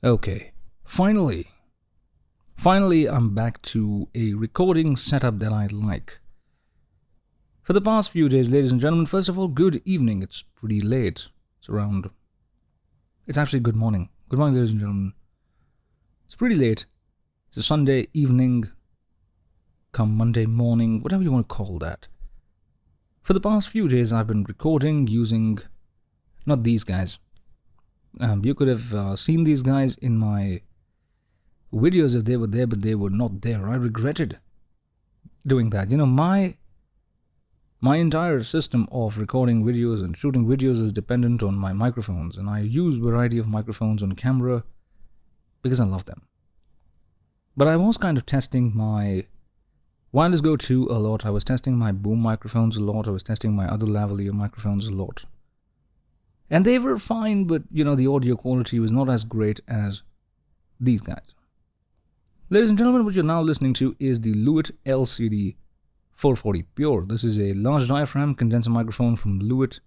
Okay, finally, finally, I'm back to a recording setup that I like. For the past few days, ladies and gentlemen, first of all, good evening. It's pretty late. It's actually good morning. Good morning, ladies and gentlemen. It's pretty late. It's a Sunday evening, come Monday morning, whatever you want to call that. For the past few days, I've been recording using not these guys. You could have seen these guys in my videos if they were there, but they were not there. I regretted doing that. My entire system of recording videos and shooting videos is dependent on my microphones, and I use variety of microphones on camera because I love them. But I was kind of testing my Wireless Go 2 a lot. I was testing my boom microphones a lot. I was testing my other lavalier microphones a lot. And they were fine, but the audio quality was not as great as these guys. Ladies and gentlemen, what you're now listening to is the Lewitt LCD 440 Pure. This is a large diaphragm condenser microphone from Lewitt.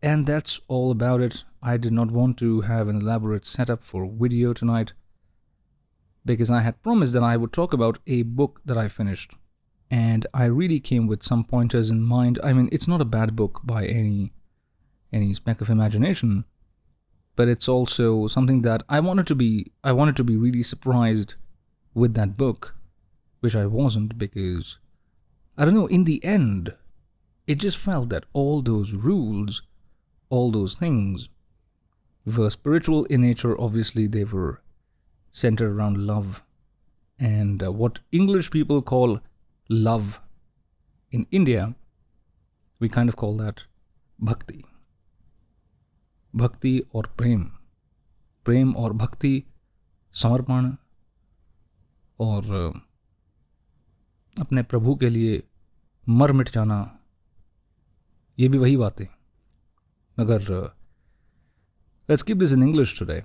And that's all about it. I did not want to have an elaborate setup for video tonight because I had promised that I would talk about a book that I finished. And I really came with some pointers in mind. I mean, it's not a bad book by any speck of imagination, but it's also something that I wanted to be really surprised with that book, which I wasn't, because I don't know, in the end it just felt that all those rules, all those things were spiritual in nature. Obviously they were centered around love, and what English people call love, in India we kind of call that bhakti. भक्ति और प्रेम और भक्ति, समर्पण और अपने प्रभु के लिए मर मिट जाना, ये भी वही बातें. मगर let's keep this in English today.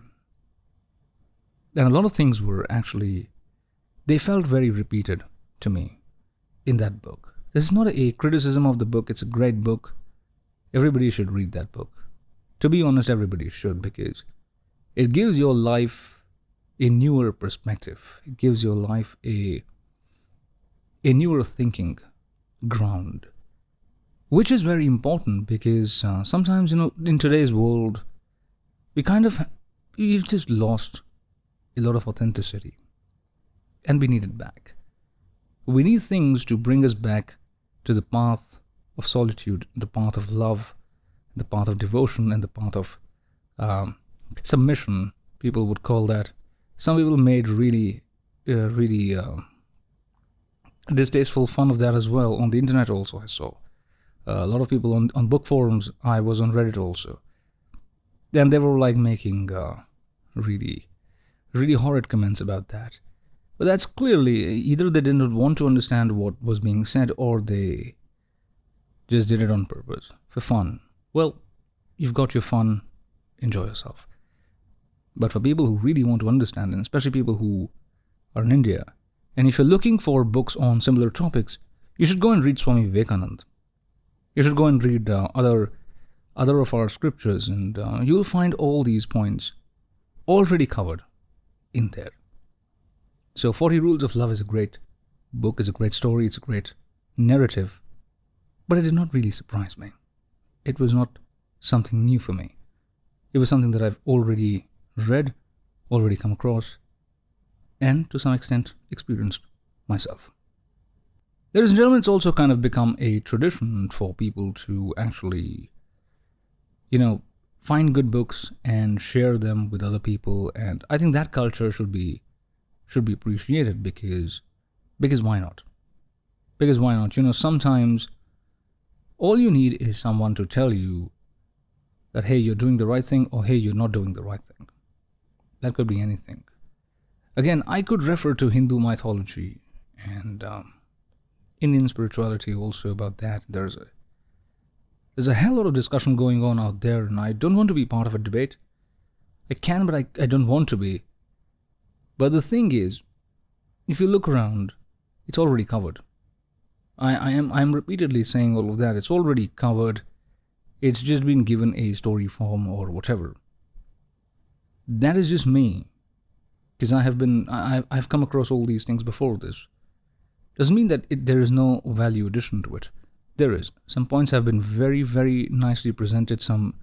And a lot of things were actually, they felt very repeated to me in that book. This is not a criticism of the book. It's a great book. Everybody should read that book. To be honest, everybody should, because it gives your life a newer perspective. It gives your life a newer thinking ground, which is very important because sometimes, in today's world, we've just lost a lot of authenticity, and we need it back. We need things to bring us back to the path of solitude, the path of love, the path of devotion, and the path of submission, people would call that. Some people made really distasteful fun of that as well on the internet also. I saw a lot of people on book forums. I was on Reddit also. Then they were like making really horrid comments about that. But that's clearly, either they did not want to understand what was being said, or they just did it on purpose, for fun. Well, you've got your fun, enjoy yourself. But for people who really want to understand, and especially people who are in India, and if you're looking for books on similar topics, you should go and read Swami Vivekananda. You should go and read other of our scriptures, and you'll find all these points already covered in there. So 40 Rules of Love is a great book, is a great story, it's a great narrative, but it did not really surprise me. It was not something new for me. It was something that I've already read, already come across, and to some extent experienced myself. Ladies and gentlemen, it's also kind of become a tradition for people to actually, find good books and share them with other people, and I think that culture should be appreciated because why not? Because why not? Sometimes all you need is someone to tell you that, hey, you're doing the right thing, or hey, you're not doing the right thing. That could be anything. Again, I could refer to Hindu mythology and Indian spirituality also about that. There's a hell lot of discussion going on out there, and I don't want to be part of a debate. I can, but I don't want to be. But the thing is, if you look around, it's already covered. I'm repeatedly saying all of that. It's already covered. It's just been given a story form or whatever. That is just me. Because I've come across all these things before this. Doesn't mean that there is no value addition to it. There is. Some points have been very, very nicely presented. Some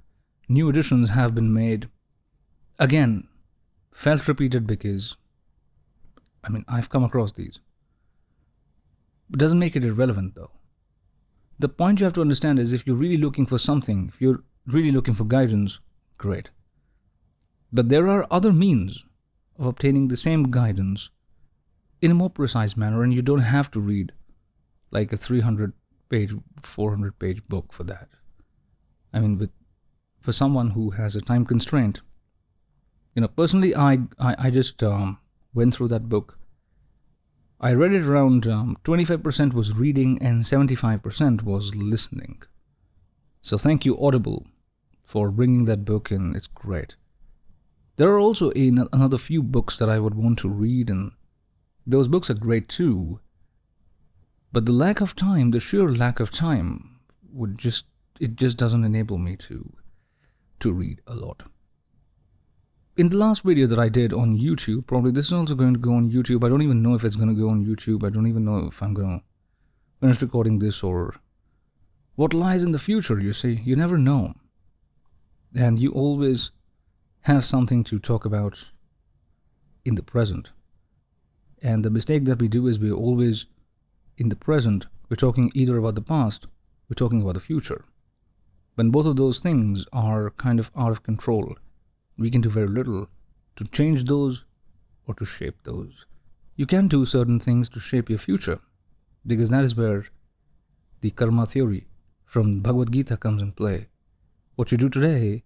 new additions have been made. Again, felt repeated because, I've come across these. It doesn't make it irrelevant though. The point you have to understand is if you're really looking for something, if you're really looking for guidance, great. But there are other means of obtaining the same guidance in a more precise manner, and you don't have to read like a 300-page, 400-page book for that. For someone who has a time constraint, personally, I just went through that book. I read it around 25% was reading and 75% was listening. So thank you, Audible, for bringing that book in. It's great. There are also another few books that I would want to read, and those books are great too. But the sheer lack of time just doesn't enable me to read a lot. In the last video that I did on YouTube, probably this is also going to go on YouTube. I don't even know if it's going to go on YouTube. I don't even know if I'm going to finish recording this or what lies in the future, you see. You never know. And you always have something to talk about in the present. And the mistake that we do is we're always in the present. We're talking either about the past, we're talking about the future. When both of those things are kind of out of control, we can do very little to change those or to shape those. You can do certain things to shape your future, because that is where the karma theory from Bhagavad Gita comes in play. What you do today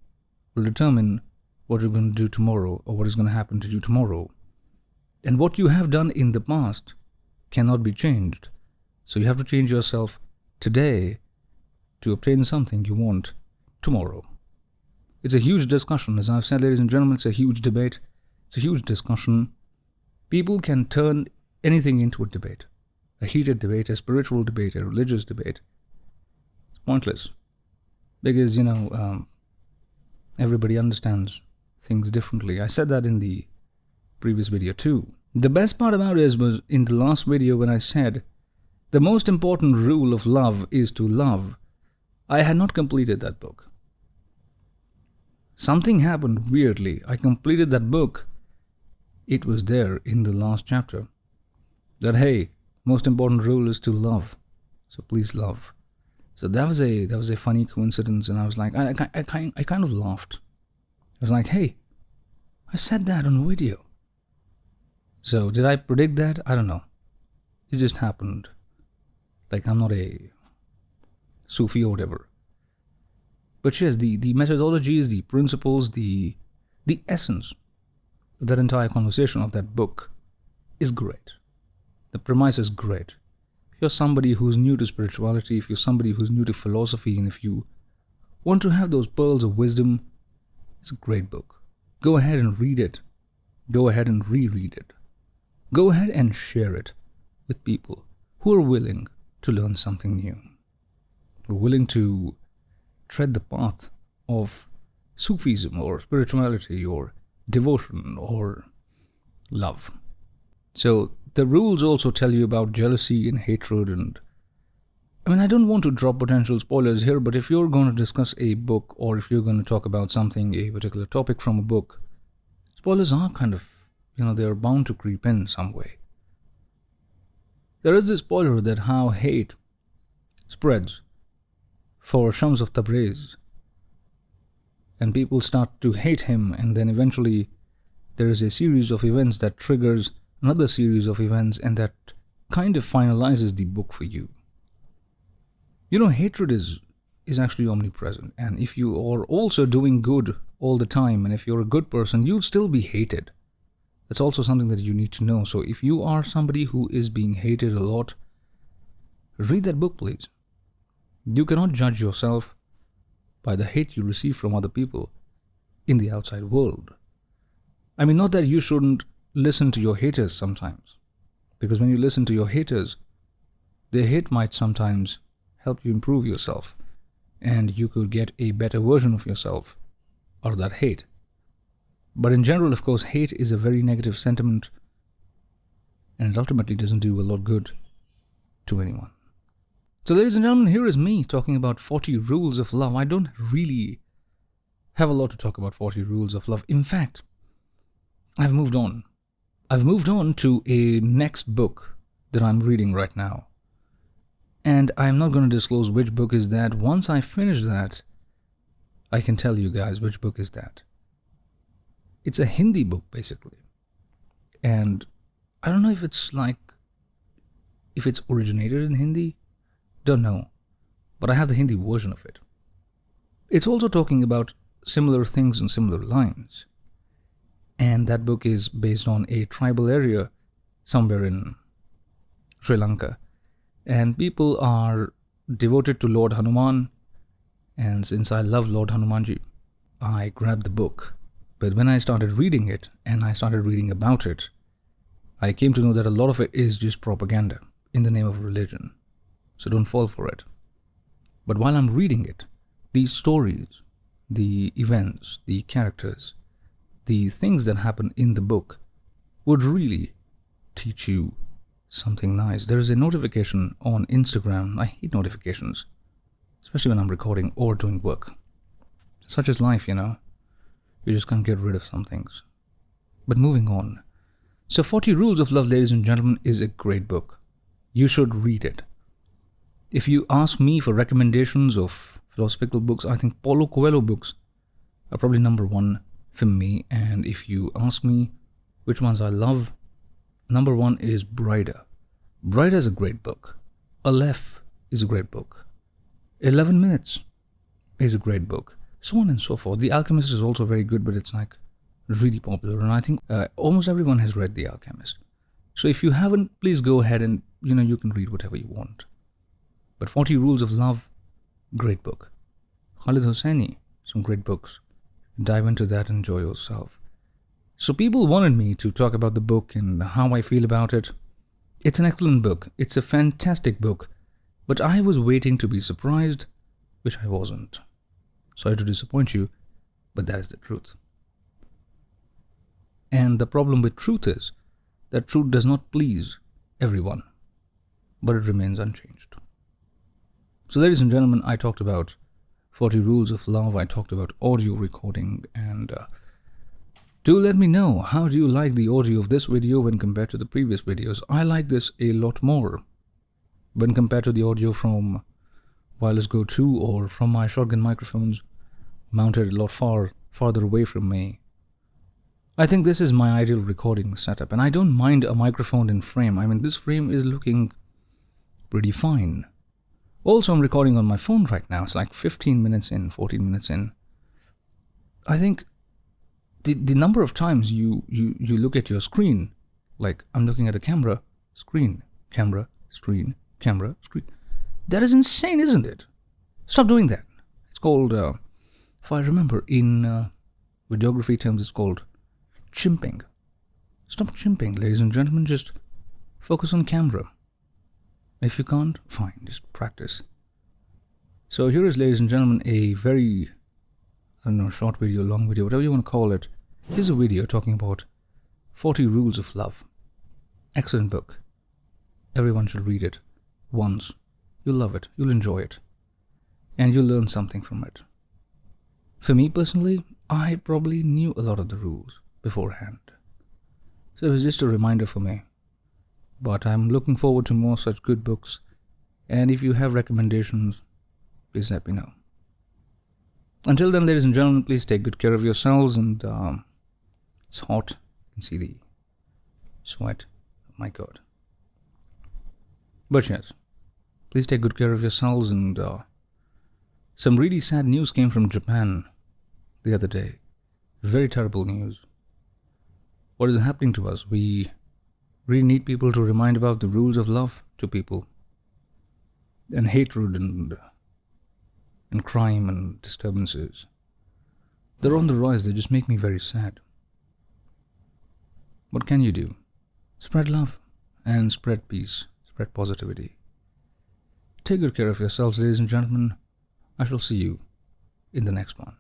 will determine what you're going to do tomorrow or what is going to happen to you tomorrow. And what you have done in the past cannot be changed. So you have to change yourself today to obtain something you want tomorrow. It's a huge discussion. As I've said, ladies and gentlemen, it's a huge debate. It's a huge discussion. People can turn anything into a debate. A heated debate, a spiritual debate, a religious debate. It's pointless. Because, everybody understands things differently. I said that in the previous video too. The best part about it was in the last video when I said, the most important rule of love is to love. I had not completed that book. Something happened weirdly. I completed that book. It was there in the last chapter. That, hey, most important rule is to love. So please love. So that was a funny coincidence, and I was like, I kind of laughed. I was like, hey, I said that on video. So did I predict that? I don't know. It just happened. Like, I'm not a Sufi or whatever. But yes, the methodologies, the principles, the essence of that entire conversation of that book is great. The premise is great. If you're somebody who's new to spirituality, if you're somebody who's new to philosophy, and if you want to have those pearls of wisdom, it's a great book. Go ahead and read it. Go ahead and reread it. Go ahead and share it with people who are willing to learn something new. Who are willing to tread the path of Sufism or spirituality or devotion or love. So the rules also tell you about jealousy and hatred, and I don't want to drop potential spoilers here, but if you're going to discuss a book or if you're going to talk about something, a particular topic from a book, spoilers are kind of, they're bound to creep in some way. There is this spoiler that how hate spreads for Shams of Tabriz, and people start to hate him, and then eventually there is a series of events that triggers another series of events, and that kind of finalizes the book for you. Hatred is actually omnipresent, and if you are also doing good all the time, and if you're a good person, you'll still be hated. That's also something that you need to know. So if you are somebody who is being hated a lot, read that book, please. You cannot judge yourself by the hate you receive from other people in the outside world. Not that you shouldn't listen to your haters sometimes, because when you listen to your haters, their hate might sometimes help you improve yourself, and you could get a better version of yourself out of that hate. But in general, of course, hate is a very negative sentiment, and it ultimately doesn't do a lot good to anyone. So, ladies and gentlemen, here is me talking about 40 Rules of Love. I don't really have a lot to talk about 40 Rules of Love. In fact, I've moved on. I've moved on to a next book that I'm reading right now. And I'm not going to disclose which book is that. Once I finish that, I can tell you guys which book is that. It's a Hindi book, basically. And I don't know if it's originated in Hindi. Don't know. But I have the Hindi version of it. It's also talking about similar things and similar lines. And that book is based on a tribal area somewhere in Sri Lanka. And people are devoted to Lord Hanuman. And since I love Lord Hanumanji, I grabbed the book. But when I started reading it, and I started reading about it, I came to know that a lot of it is just propaganda in the name of religion. So don't fall for it. But while I'm reading it, these stories, the events, the characters, the things that happen in the book would really teach you something nice. There is a notification on Instagram. I hate notifications, especially when I'm recording or doing work. Such is life, you know. You just can't get rid of some things. But moving on. So 40 Rules of Love, ladies and gentlemen, is a great book. You should read it. If you ask me for recommendations of philosophical books, I think Paulo Coelho books are probably number one for me. And if you ask me which ones I love, number one is Brida. Brida is a great book. Aleph is a great book. 11 Minutes is a great book. So on and so forth. The Alchemist is also very good, but it's like really popular. And I think almost everyone has read The Alchemist. So if you haven't, please go ahead and, you can read whatever you want. But 40 Rules of Love, great book. Khalid Hosseini, some great books. Dive into that and enjoy yourself. So people wanted me to talk about the book and how I feel about it. It's an excellent book. It's a fantastic book. But I was waiting to be surprised, which I wasn't. Sorry to disappoint you, but that is the truth. And the problem with truth is that truth does not please everyone, but it remains unchanged. So ladies and gentlemen, I talked about 40 Rules of Love. I talked about audio recording, and do let me know, how do you like the audio of this video when compared to the previous videos? I like this a lot more when compared to the audio from Wireless Go 2 or from my shotgun microphones mounted a lot farther away from me. I think this is my ideal recording setup, and I don't mind a microphone in frame. I mean, this frame is looking pretty fine. Also, I'm recording on my phone right now. It's like 15 minutes in, 14 minutes in. I think the number of times you look at your screen, like I'm looking at the camera, screen, camera, screen, camera, screen. That is insane, isn't it? Stop doing that. It's called, if I remember, in videography terms, it's called chimping. Stop chimping, ladies and gentlemen. Just focus on camera. If you can't, fine, just practice. So here is, ladies and gentlemen, a very, I don't know, short video, long video, whatever you want to call it. Here's a video talking about 40 Rules of Love. Excellent book. Everyone should read it once. You'll love it, you'll enjoy it, and you'll learn something from it. For me personally, I probably knew a lot of the rules beforehand. So it was just a reminder for me. But I'm looking forward to more such good books. And if you have recommendations, please let me know. Until then, ladies and gentlemen, please take good care of yourselves. And it's hot. You can see the sweat. Oh my God. But yes, please take good care of yourselves. And some really sad news came from Japan the other day. Very terrible news. What is happening to us? We really need people to remind about the rules of love to people. And hatred and crime and disturbances. They're on the rise. They just make me very sad. What can you do? Spread love and spread peace. Spread positivity. Take good care of yourselves, ladies and gentlemen. I shall see you in the next one.